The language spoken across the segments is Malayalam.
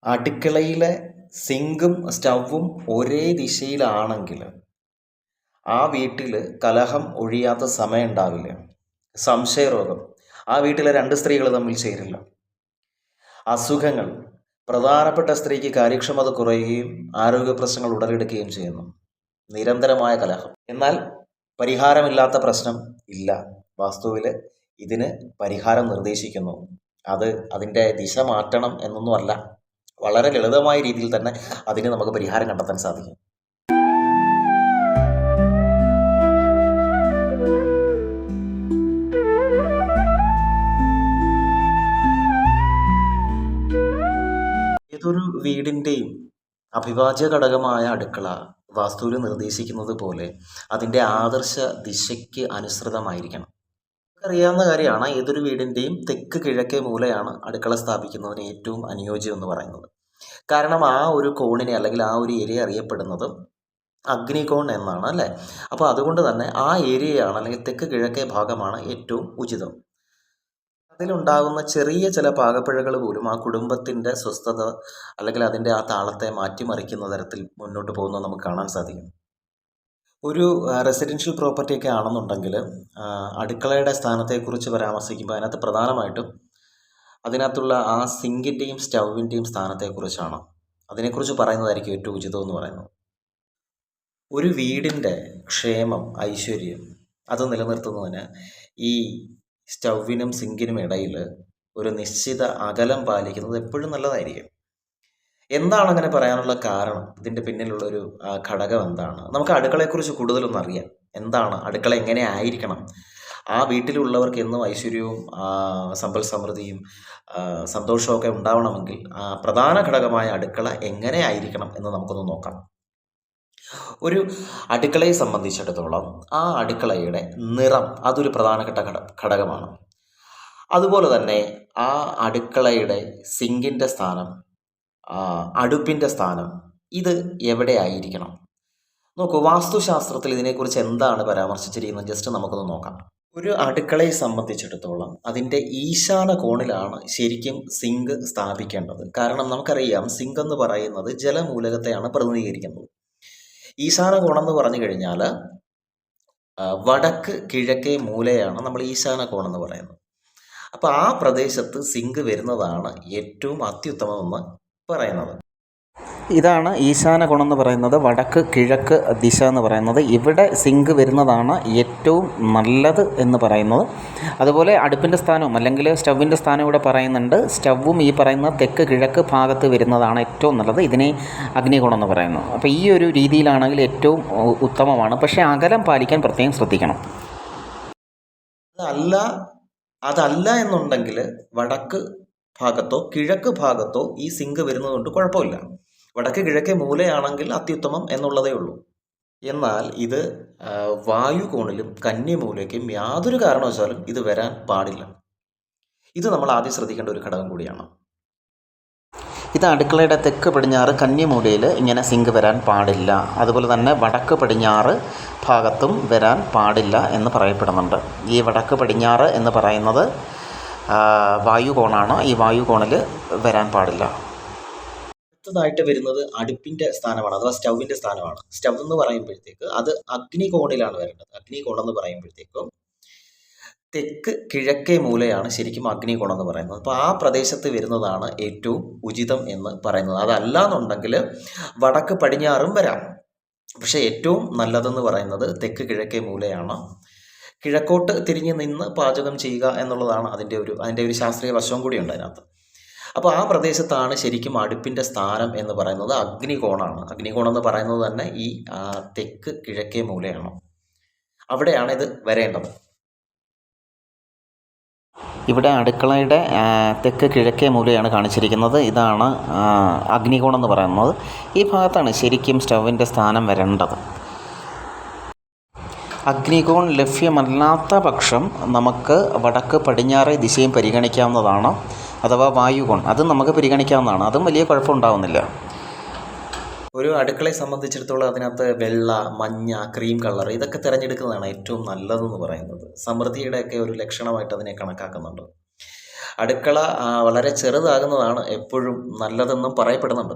അടുക്കളയിലെ സിങ്കും സ്റ്റൗവും ഒരേ ദിശയിലാണെങ്കിൽ ആ വീട്ടിൽ കലഹം ഒഴിയാത്ത സമയം ഉണ്ടാവില്ല. സംശയരോഗം ആ വീട്ടിലെ രണ്ട് സ്ത്രീകൾ തമ്മിൽ ചേരില്ല. അസുഖങ്ങൾ, പ്രധാനപ്പെട്ട സ്ത്രീക്ക് കാര്യക്ഷമത കുറയുകയും ആരോഗ്യ പ്രശ്നങ്ങൾ ഉടലെടുക്കുകയും ചെയ്യുന്നു. നിരന്തരമായ കലഹം. എന്നാൽ പരിഹാരമില്ലാത്ത പ്രശ്നം ഇല്ല. വാസ്തുവിൽ ഇതിന് പരിഹാരം നിർദ്ദേശിക്കുന്നു. അതിൻ്റെ ദിശ മാറ്റണം എന്നൊന്നുമല്ല, വളരെ ലളിതമായ രീതിയിൽ തന്നെ അതിന് നമുക്ക് പരിഹാരം കണ്ടെത്താൻ സാധിക്കും. ഏതൊരു വീടിൻ്റെയും അവിഭാജ്യ ഘടകമായ അടുക്കള വാസ്തുവിൽ നിർദ്ദേശിക്കുന്നത് പോലെ അതിൻ്റെ ആദർശ ദിശയ്ക്ക് അനുസൃതമായിരിക്കണം. അറിയാവുന്ന കാര്യമാണ്, ഏതൊരു വീടിൻ്റെയും തെക്ക് കിഴക്കേ മൂലയാണ് അടുക്കള സ്ഥാപിക്കുന്നതിന് ഏറ്റവും അനുയോജ്യം എന്ന് പറയുന്നത്. കാരണം ആ ഒരു കോണിനെ അല്ലെങ്കിൽ ആ ഒരു ഏരിയ അറിയപ്പെടുന്നത് അഗ്നികോൺ എന്നാണ്, അല്ലേ? അപ്പോൾ അതുകൊണ്ട് തന്നെ ആ ഏരിയയാണ് അല്ലെങ്കിൽ തെക്ക് കിഴക്കേ ഭാഗമാണ് ഏറ്റവും ഉചിതം. അതിലുണ്ടാകുന്ന ചെറിയ ചില പാകപ്പിഴകൾ പോലും ആ കുടുംബത്തിൻ്റെ സ്വസ്ഥത അല്ലെങ്കിൽ അതിൻ്റെ ആ താളത്തെ മാറ്റിമറിക്കുന്ന തരത്തിൽ മുന്നോട്ട് പോകുന്നത് നമുക്ക് കാണാൻ സാധിക്കും. ഒരു റെസിഡൻഷ്യൽ പ്രോപ്പർട്ടിയൊക്കെ ആണെന്നുണ്ടെങ്കിൽ അടുക്കളയുടെ സ്ഥാനത്തെക്കുറിച്ച് പരാമർശിക്കുമ്പോൾ അതിനകത്ത് പ്രധാനമായിട്ടും അതിനകത്തുള്ള ആ സിങ്കിൻ്റെയും സ്റ്റൗവിൻ്റെയും സ്ഥാനത്തെക്കുറിച്ചാണ്. അതിനെക്കുറിച്ച് പറയുന്നതായിരിക്കും ഏറ്റവും ഉചിതം എന്ന് പറയുന്നത്. ഒരു വീടിൻ്റെ ക്ഷേമം, ഐശ്വര്യം അത് നിലനിർത്തുന്നതിന് ഈ സ്റ്റൗവിനും സിങ്കിനും ഇടയിൽ ഒരു നിശ്ചിത അകലം പാലിക്കുന്നത് എപ്പോഴും നല്ലതായിരിക്കും. എന്താണ് അങ്ങനെ പറയാനുള്ള കാരണം? ഇതിൻ്റെ പിന്നിലുള്ളൊരു ഘടകം എന്താണ്? നമുക്ക് അടുക്കളയെക്കുറിച്ച് കൂടുതലൊന്നും അറിയാം. എന്താണ് അടുക്കള, എങ്ങനെ ആയിരിക്കണം, ആ വീട്ടിലുള്ളവർക്ക് എന്നും ഐശ്വര്യവും സമ്പൽ സമൃദ്ധിയും സന്തോഷമൊക്കെ ഉണ്ടാവണമെങ്കിൽ പ്രധാന ഘടകമായ അടുക്കള എങ്ങനെ ആയിരിക്കണം എന്ന് നമുക്കൊന്ന് നോക്കാം. ഒരു അടുക്കളയെ സംബന്ധിച്ചിടത്തോളം ആ അടുക്കളയുടെ നിറം അതൊരു പ്രധാനപ്പെട്ട ഘടകമാണ്. അതുപോലെ തന്നെ ആ അടുക്കളയുടെ സിങ്കിൻ്റെ സ്ഥാനം, അടുപ്പിൻ്റെ സ്ഥാനം, ഇത് എവിടെ ആയിരിക്കണം? നോക്കൂ, വാസ്തുശാസ്ത്രത്തിൽ ഇതിനെക്കുറിച്ച് എന്താണ് പരാമർശിച്ചിരിക്കുന്നത് ജസ്റ്റ് നമുക്കൊന്ന് നോക്കാം. ഒരു അടുക്കളയെ സംബന്ധിച്ചിടത്തോളം അതിൻ്റെ ഈശാന കോണിലാണ് ശരിക്കും സിങ്ക് സ്ഥാപിക്കേണ്ടത്. കാരണം നമുക്കറിയാം, സിങ്ക് എന്ന് പറയുന്നത് ജലമൂലകത്തെയാണ് പ്രതിനിധീകരിക്കുന്നത്. ഈശാന കോണം എന്ന് പറഞ്ഞു കഴിഞ്ഞാൽ വടക്ക് കിഴക്കേ മൂലയാണ് നമ്മൾ ഈശാന കോണം എന്ന് പറയുന്നത്. അപ്പോൾ ആ പ്രദേശത്ത് സിങ്ക് വരുന്നതാണ് ഏറ്റവും അത്യുത്തമമെന്ന് പറയുന്നത്. ഇതാണ് ഈശാന കോണം എന്ന് പറയുന്നത്, വടക്ക് കിഴക്ക് ദിശ എന്ന് പറയുന്നത്. ഇവിടെ സിങ്ക് വരുന്നതാണ് ഏറ്റവും നല്ലത് എന്ന് പറയുന്നത്. അതുപോലെ അടുപ്പിൻ്റെ സ്ഥാനവും അല്ലെങ്കിൽ സ്റ്റൗവിൻ്റെ സ്ഥാനവും ഇവിടെ പറയുന്നുണ്ട്. സ്റ്റൗവും ഈ പറയുന്ന തെക്ക് കിഴക്ക് ഭാഗത്ത് വരുന്നതാണ് ഏറ്റവും നല്ലത്. ഇതിനെ അഗ്നികോണം എന്ന് പറയുന്നു. അപ്പോൾ ഈ ഒരു രീതിയിലാണെങ്കിൽ ഏറ്റവും ഉത്തമമാണ്. പക്ഷേ അകലം പാലിക്കാൻ പ്രത്യേകം ശ്രദ്ധിക്കണം. അതല്ല എന്നുണ്ടെങ്കിൽ വടക്ക് ഭാഗത്തോ കിഴക്ക് ഭാഗത്തോ ഈ സിങ്ക് വരുന്നതുകൊണ്ട് കുഴപ്പമില്ല. വടക്ക് കിഴക്കേ മൂലയാണെങ്കിൽ അത്യുത്തമം എന്നുള്ളതേ ഉള്ളൂ. എന്നാൽ ഇത് വായു കോണിലും കന്യമൂലയ്ക്കും യാതൊരു കാരണവശാലും ഇത് വരാൻ പാടില്ല. ഇത് നമ്മൾ ആദ്യം ശ്രദ്ധിക്കേണ്ട ഒരു ഘടകം കൂടിയാണ്. ഇത് അടുക്കളയുടെ തെക്ക് പടിഞ്ഞാറ് കന്യമൂലയിൽ ഇങ്ങനെ സിങ്ക് വരാൻ പാടില്ല. അതുപോലെ തന്നെ വടക്ക് പടിഞ്ഞാറ് ഭാഗത്തും വരാൻ പാടില്ല എന്ന് പറയപ്പെടുന്നുണ്ട്. ഈ വടക്ക് പടിഞ്ഞാറ് എന്ന് പറയുന്നത് വായു കോണാണ്. ഈ വായു കോണിൽ വരാൻ പാടില്ല. അടുത്തതായിട്ട് വരുന്നത് അടുപ്പിൻ്റെ സ്ഥാനമാണ്, അഥവാ സ്റ്റൗവിൻ്റെ സ്ഥാനമാണ്. സ്റ്റൗ എന്ന് പറയുമ്പോഴത്തേക്ക് അത് അഗ്നികോണിലാണ് വരേണ്ടത്. അഗ്നികോണം എന്ന് പറയുമ്പോഴത്തേക്കും തെക്ക് കിഴക്കേ മൂലയാണ് ശരിക്കും അഗ്നികോണം എന്ന് പറയുന്നത്. അപ്പോൾ ആ പ്രദേശത്ത് വരുന്നതാണ് ഏറ്റവും ഉചിതം എന്ന് പറയുന്നത്. അതല്ല എന്നുണ്ടെങ്കിൽ വടക്ക് പടിഞ്ഞാറും വരാം. പക്ഷേ ഏറ്റവും നല്ലതെന്ന് പറയുന്നത് തെക്ക് കിഴക്കേ മൂലയാണ്. കിഴക്കോട്ട് തിരിഞ്ഞ് നിന്ന് പാചകം ചെയ്യുക എന്നുള്ളതാണ് അതിൻ്റെ ഒരു ശാസ്ത്രീയ വശവും കൂടിയുണ്ട് അതിനകത്ത്. അപ്പോൾ ആ പ്രദേശത്താണ് ശരിക്കും അടുപ്പിൻ്റെ സ്ഥാനം എന്ന് പറയുന്നത് അഗ്നികോണാണ്. അഗ്നികോണം എന്ന് പറയുന്നത് തന്നെ ഈ തെക്ക് കിഴക്കേ മൂലയാണ്. അവിടെയാണ് ഇത് വരേണ്ടത്. ഇവിടെ അടുക്കളയുടെ തെക്ക് കിഴക്കേ മൂലയാണ് കാണിച്ചിരിക്കുന്നത്. ഇതാണ് അഗ്നികോണം എന്ന് പറയുന്നത്. ഈ ഭാഗത്താണ് ശരിക്കും സ്റ്റൗവിൻ്റെ സ്ഥാനം വരേണ്ടത്. അഗ്നികോൺ ലഭ്യമല്ലാത്ത പക്ഷം നമുക്ക് വടക്ക് പടിഞ്ഞാറേ ദിശയും പരിഗണിക്കാവുന്നതാണ്, അഥവാ വായുകോൺ അത് നമുക്ക് പരിഗണിക്കാവുന്നതാണ്. അതും വലിയ കുഴപ്പമുണ്ടാവുന്നില്ല. ഒരു അടുക്കളയെ സംബന്ധിച്ചിടത്തോളം അതിനകത്ത് വെള്ള, മഞ്ഞ, ക്രീം കളർ ഇതൊക്കെ തിരഞ്ഞെടുക്കുന്നതാണ് ഏറ്റവും നല്ലതെന്ന് പറയുന്നത്. സമൃദ്ധിയുടെയൊക്കെ ഒരു ലക്ഷണമായിട്ട് അതിനെ കണക്കാക്കുന്നുണ്ട്. അടുക്കള വളരെ ചെറുതാകുന്നതാണ് എപ്പോഴും നല്ലതെന്നും പറയപ്പെടുന്നുണ്ട്.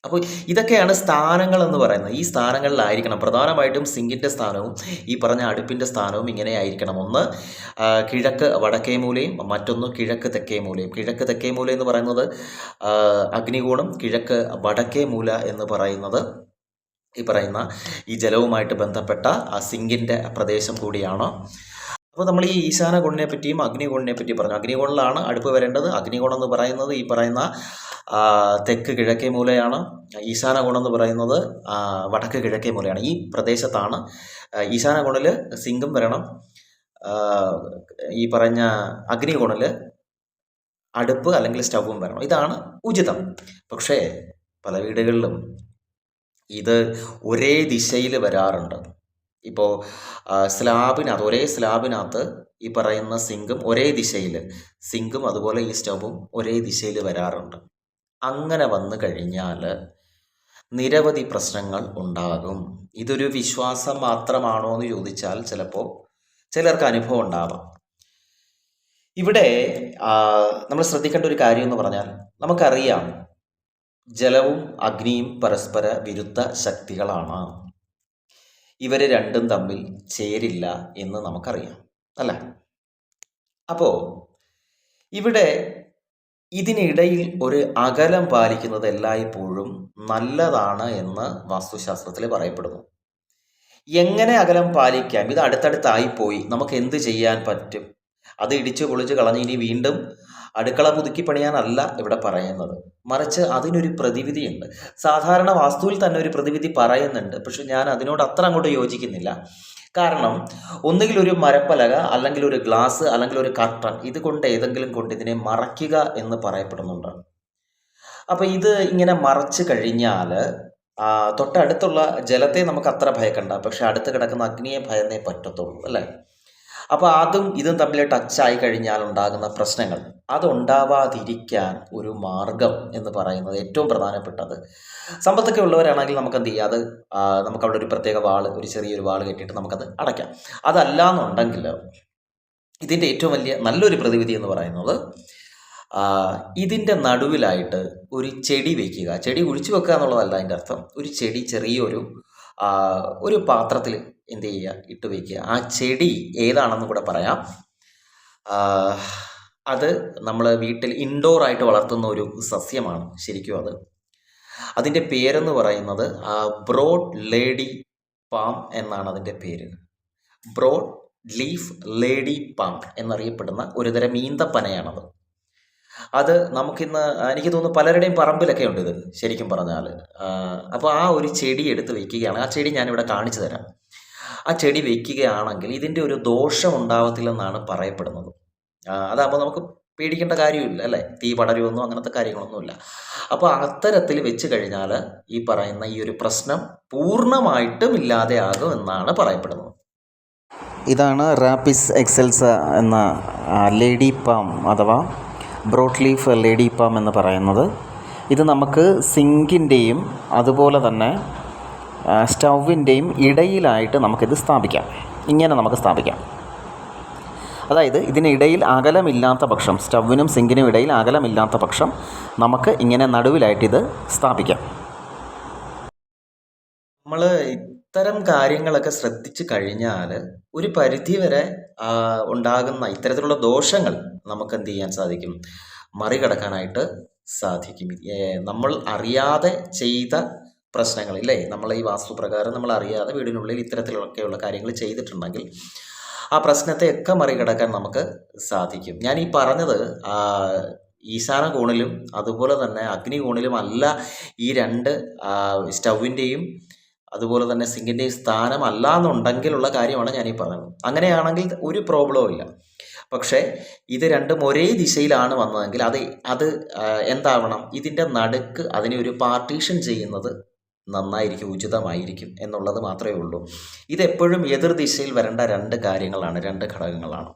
അപ്പോൾ ഇതൊക്കെയാണ് സ്ഥാനങ്ങൾ എന്ന് പറയുന്നത്. ഈ സ്ഥാനങ്ങളിലായിരിക്കണം പ്രധാനമായിട്ടും സിങ്കിൻ്റെ സ്ഥാനവും ഈ പറഞ്ഞ അടുപ്പിൻ്റെ സ്ഥാനവും ഇങ്ങനെ ആയിരിക്കണം. ഒന്ന് കിഴക്ക് വടക്കേ മൂലയും മറ്റൊന്ന് കിഴക്ക് തെക്കേ മൂലയും. കിഴക്ക് തെക്കേ മൂല എന്ന് പറയുന്നത് അഗ്നികോണം, കിഴക്ക് വടക്കേ മൂല എന്ന് പറയുന്നത് ഈ പറയുന്ന ഈ ജലവുമായിട്ട് ബന്ധപ്പെട്ട സിങ്കിൻ്റെ പ്രദേശം കൂടിയാണ്. അപ്പോൾ നമ്മൾ ഈ ഈശാന കോണിനെ പറ്റിയും അഗ്നികോണിനെ പറ്റി പറഞ്ഞു. അഗ്നികോണിലാണ് അടുപ്പ് വരേണ്ടത്. അഗ്നികോണം എന്ന് പറയുന്നത് ഈ പറയുന്ന തെക്ക് കിഴക്കേ മൂലയാണ്. ഈശാന കോണം എന്ന് പറയുന്നത് വടക്ക് കിഴക്കേ മൂലയാണ്. ഈ പ്രദേശത്താണ് ഈശാന കോണിൽ സിങ്കും വരണം, ഈ പറഞ്ഞ അഗ്നികോണിൽ അടുപ്പ് അല്ലെങ്കിൽ സ്റ്റൗവും വരണം. ഇതാണ് ഉചിതം. പക്ഷേ പല വീടുകളിലും ഇത് ഒരേ ദിശയിൽ വരാറുണ്ട്. ഇപ്പോൾ സ്ലാബിനകത്ത് ഒരേ സ്ലാബിനകത്ത് ഈ പറയുന്ന സിങ്കും ഒരേ ദിശയിൽ, സിങ്കും അതുപോലെ ഈ സ്റ്റൗവും ഒരേ ദിശയിൽ വരാറുണ്ട്. അങ്ങനെ വന്നു കഴിഞ്ഞാൽ നിരവധി പ്രശ്നങ്ങൾ ഉണ്ടാകും. ഇതൊരു വിശ്വാസം മാത്രമാണോ എന്ന് ചോദിച്ചാൽ ചിലപ്പോൾ ചിലർക്ക് അനുഭവം ഉണ്ടാവാം. ഇവിടെ നമ്മൾ ശ്രദ്ധിക്കേണ്ട ഒരു കാര്യം എന്ന് പറഞ്ഞാൽ, നമുക്കറിയാം ജലവും അഗ്നിയും പരസ്പര വിരുദ്ധ ശക്തികളാണ്. ഇവർ രണ്ടും തമ്മിൽ ചേരില്ല എന്ന് നമുക്കറിയാം, അല്ലേ? അപ്പോൾ ഇവിടെ ഇതിനിടയിൽ ഒരു അകലം പാലിക്കുന്നത് എല്ലായ്പ്പോഴും നല്ലതാണ് എന്ന് വാസ്തുശാസ്ത്രത്തിൽ പറയപ്പെടുന്നു. എങ്ങനെ അകലം പാലിക്കാം? ഇത് അടുത്തടുത്തായിപ്പോയി, നമുക്ക് എന്ത് ചെയ്യാൻ പറ്റും? അത് ഇടിച്ചു പൊളിച്ച് കളഞ്ഞ് ഇനി വീണ്ടും അടുക്കള പുതുക്കി പണിയാനല്ല ഇവിടെ പറയുന്നത്, മറിച്ച് അതിനൊരു പ്രതിവിധിയുണ്ട്. സാധാരണ വാസ്തുവിൽ തന്നെ ഒരു പ്രതിവിധി പറയുന്നുണ്ട്, പക്ഷെ ഞാൻ അതിനോട് അത്ര അങ്ങോട്ട് യോജിക്കുന്നില്ല. കാരണം ഒന്നുകിൽ ഒരു മരപ്പലക, അല്ലെങ്കിൽ ഒരു ഗ്ലാസ്, അല്ലെങ്കിൽ ഒരു കർട്ടൻ, ഇത് കൊണ്ട് ഏതെങ്കിലും കൊണ്ട് ഇതിനെ മറയ്ക്കുക എന്ന് പറയപ്പെടുന്നുണ്ട്. അപ്പോൾ ഇത് ഇങ്ങനെ മറച്ചു കഴിഞ്ഞാൽ തൊട്ടടുത്തുള്ള ജലത്തെ നമുക്ക് അത്ര ഭയക്കണ്ട, പക്ഷെ അടുത്ത് കിടക്കുന്ന അഗ്നിയെ ഭയന്നേ പറ്റത്തുള്ളൂ, അല്ലേ? അപ്പോൾ അതും ഇതും തമ്മിൽ ടച്ചായി കഴിഞ്ഞാൽ ഉണ്ടാകുന്ന പ്രശ്നങ്ങൾ, അതുണ്ടാവാതിരിക്കാൻ ഒരു മാർഗം എന്ന് പറയുന്നത് ഏറ്റവും പ്രധാനപ്പെട്ടത്, സമ്പത്തൊക്കെ ഉള്ളവരാണെങ്കിൽ നമുക്ക് എന്ത് ചെയ്യാം, അത് നമുക്കവിടെ ഒരു പ്രത്യേക ഒരു ചെറിയൊരു വാള് കെട്ടിയിട്ട് നമുക്കത് അടയ്ക്കാം. അതല്ല എന്നുണ്ടെങ്കിൽ ഇതിൻ്റെ ഏറ്റവും വലിയ നല്ലൊരു പ്രതിവിധി എന്ന് പറയുന്നത്, ഇതിൻ്റെ നടുവിലായിട്ട് ഒരു ചെടി വയ്ക്കുക. ചെടി കുഴിച്ചു വെക്കുക എന്നുള്ളതല്ല അതിൻ്റെ അർത്ഥം. ഒരു ചെടി ചെറിയൊരു ഒരു പാത്രത്തിൽ എന്ത് ചെയ്യുക, ഇട്ട് വയ്ക്കുക. ആ ചെടി ഏതാണെന്ന് കൂടെ പറയാം. അത് നമ്മൾ വീട്ടിൽ ഇൻഡോറായിട്ട് വളർത്തുന്ന ഒരു സസ്യമാണ് ശരിക്കും. അതിൻ്റെ പേരെന്ന് പറയുന്നത് ബ്രോഡ് ലേഡി പാം എന്നാണ് അതിൻ്റെ പേര്. ബ്രോഡ് ലീഫ് ലേഡി പാം എന്നറിയപ്പെടുന്ന ഒരുതരം ഈന്തപ്പനയാണത്. അത് നമുക്കിന്ന് എനിക്ക് തോന്നുന്നു പലരുടെയും പറമ്പിലൊക്കെ ഉണ്ട് ഇത് ശരിക്കും പറഞ്ഞാൽ. അപ്പോൾ ആ ഒരു ചെടി എടുത്ത് വയ്ക്കുകയാണ്. ആ ചെടി ഞാനിവിടെ കാണിച്ചു തരാം. ആ ചെടി വയ്ക്കുകയാണെങ്കിൽ ഇതിൻ്റെ ഒരു ദോഷം ഉണ്ടാവത്തില്ലെന്നാണ് പറയപ്പെടുന്നത്. അതാകുമ്പോൾ നമുക്ക് പേടിക്കേണ്ട കാര്യമില്ല, അല്ലേ? തീ പടരുമെന്നോ അങ്ങനത്തെ കാര്യങ്ങളൊന്നുമില്ല. അപ്പോൾ അത്തരത്തിൽ വെച്ച് കഴിഞ്ഞാൽ ഈ പറയുന്ന ഈ ഒരു പ്രശ്നം പൂർണ്ണമായിട്ടും ഇല്ലാതെയാകും എന്നാണ് പറയപ്പെടുന്നത്. ഇതാണ് റാപ്പിസ് എക്സെൽസ എന്ന ലേഡി പാം അഥവാ ബ്രോഡ് ലീഫ് ലേഡി പാം എന്ന് പറയുന്നത്. ഇത് നമുക്ക് സിങ്കിൻ്റെയും അതുപോലെ തന്നെ സ്റ്റൗവിൻ്റെയും ഇടയിലായിട്ട് നമുക്കിത് സ്ഥാപിക്കാം. ഇങ്ങനെ നമുക്ക് സ്ഥാപിക്കാം. അതായത് ഇതിനിടയിൽ അകലമില്ലാത്ത പക്ഷം, സ്റ്റൗവിനും സിങ്കിനും ഇടയിൽ അകലമില്ലാത്ത പക്ഷം നമുക്ക് ഇങ്ങനെ നടുവിലായിട്ടിത് സ്ഥാപിക്കാം. നമ്മൾ ഇത്തരം കാര്യങ്ങളൊക്കെ ശ്രദ്ധിച്ചു കഴിഞ്ഞാൽ ഒരു പരിധിവരെ ഉണ്ടാകുന്ന ഇത്തരത്തിലുള്ള ദോഷങ്ങൾ നമുക്ക് എന്ത് ചെയ്യാൻ സാധിക്കും, മറികടക്കാനായിട്ട് സാധിക്കും. നമ്മൾ അറിയാതെ ചെയ്ത പ്രശ്നങ്ങൾ, ഇല്ലേ? നമ്മൾ ഈ വാസ്തുപ്രകാരം നമ്മൾ അറിയാതെ വീടിനുള്ളിൽ ഇത്തരത്തിലൊക്കെയുള്ള കാര്യങ്ങൾ ചെയ്തിട്ടുണ്ടെങ്കിൽ ആ പ്രശ്നത്തെയൊക്കെ മറികടക്കാൻ നമുക്ക് സാധിക്കും. ഞാൻ ഈ പറഞ്ഞത് ഈശാന കോണിലും അതുപോലെ തന്നെ അഗ്നി കോണിലും അല്ല ഈ രണ്ട് സ്റ്റൗവിൻ്റെയും അതുപോലെ തന്നെ സിങ്കിൻ്റെയും സ്ഥാനം അല്ല എന്നുണ്ടെങ്കിലുള്ള കാര്യമാണ് ഞാനീ പറയുന്നത്. അങ്ങനെയാണെങ്കിൽ ഒരു പ്രോബ്ലവും ഇല്ല. പക്ഷേ ഇത് രണ്ടും ഒരേ ദിശയിലാണ് വന്നതെങ്കിൽ അത് എന്താവണം, ഇതിൻ്റെ നടുക്ക് അതിനെ ഒരു പാർട്ടീഷൻ ചെയ്യുന്നത് നന്നായിരിക്കും, ഉചിതമായിരിക്കും എന്നുള്ളത് മാത്രമേ ഉള്ളൂ. ഇതെപ്പോഴും എതിർ ദിശയിൽ വരേണ്ട രണ്ട് കാര്യങ്ങളാണ്, രണ്ട് ഘടകങ്ങളാണ്.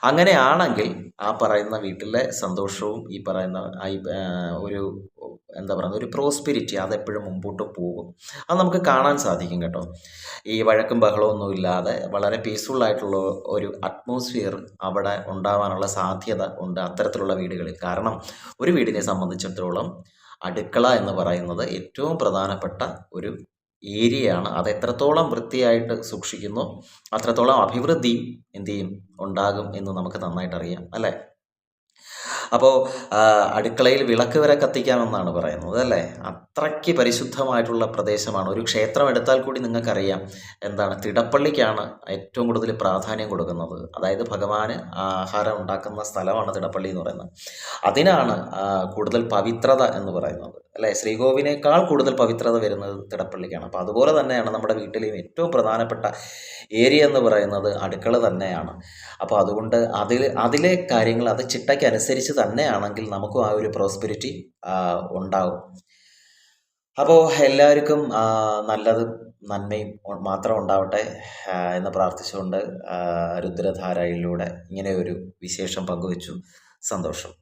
അങ്ങനെയാണെങ്കിൽ ആ പറയുന്ന വീട്ടിലെ സന്തോഷവും ഈ പറയുന്ന ഒരു എന്താ പറയുക, ഒരു പ്രോസ്പിരിറ്റി അതെപ്പോഴും മുമ്പോട്ട് പോകും. അത് നമുക്ക് കാണാൻ സാധിക്കും കേട്ടോ. ഈ വഴക്കും ബഹളമൊന്നും ഇല്ലാതെ വളരെ പീസ്ഫുള്ളായിട്ടുള്ള ഒരു അറ്റ്മോസ്ഫിയർ അവിടെ ഉണ്ടാവാനുള്ള സാധ്യത ഉണ്ട് അത്തരത്തിലുള്ള വീടുകളിൽ. കാരണം ഒരു വീടിനെ സംബന്ധിച്ചിടത്തോളം അടുക്കള എന്ന് പറയുന്നത് ഏറ്റവും പ്രധാനപ്പെട്ട ഒരു ഏരിയയാണ്. അത് എത്രത്തോളം വൃത്തിയായിട്ട് സൂക്ഷിക്കുന്നോ അത്രത്തോളം അഭിവൃദ്ധി എന്ത് ചെയ്യും, ഉണ്ടാകും എന്ന് നമുക്ക് നന്നായിട്ട് അറിയാം അല്ലേ. അപ്പോൾ അടുക്കളയിൽ വിളക്ക് വരെ കത്തിക്കാമെന്നാണ് പറയുന്നത് അല്ലേ. അത്രയ്ക്ക് പരിശുദ്ധമായിട്ടുള്ള പ്രദേശമാണ്. ഒരു ക്ഷേത്രം എടുത്താൽ കൂടി നിങ്ങൾക്കറിയാം എന്താണ്, തിടപ്പള്ളിക്കാണ് ഏറ്റവും കൂടുതൽ പ്രാധാന്യം കൊടുക്കുന്നത്. അതായത് ഭഗവാന് ആഹാരം ഉണ്ടാക്കുന്ന സ്ഥലമാണ് തിടപ്പള്ളി എന്ന് പറയുന്നത്. അതിനാണ് കൂടുതൽ പവിത്രത എന്ന് പറയുന്നത് അല്ലേ. ശ്രീകോവിനേക്കാൾ കൂടുതൽ പവിത്രത വരുന്നത് തിടപ്പള്ളിക്കാണ്. അപ്പോൾ അതുപോലെ തന്നെയാണ് നമ്മുടെ വീട്ടിലെയും ഏറ്റവും പ്രധാനപ്പെട്ട ഏരിയ എന്ന് പറയുന്നത് അടുക്കള തന്നെയാണ്. അപ്പോൾ അതുകൊണ്ട് അതിലെ കാര്യങ്ങൾ അത് ചിട്ടയ്ക്കനുസരിച്ച് തന്നെയാണെങ്കിൽ നമുക്കും ആ ഒരു പ്രോസ്പെരിറ്റി ഉണ്ടാകും. അപ്പോൾ എല്ലാവർക്കും നല്ലതും നന്മയും മാത്രം ഉണ്ടാവട്ടെ എന്ന് പ്രാർത്ഥിച്ചുകൊണ്ട് രുദ്രധാരയിലൂടെ ഇങ്ങനെ ഒരു വിശേഷം പങ്കുവച്ചു. സന്തോഷം.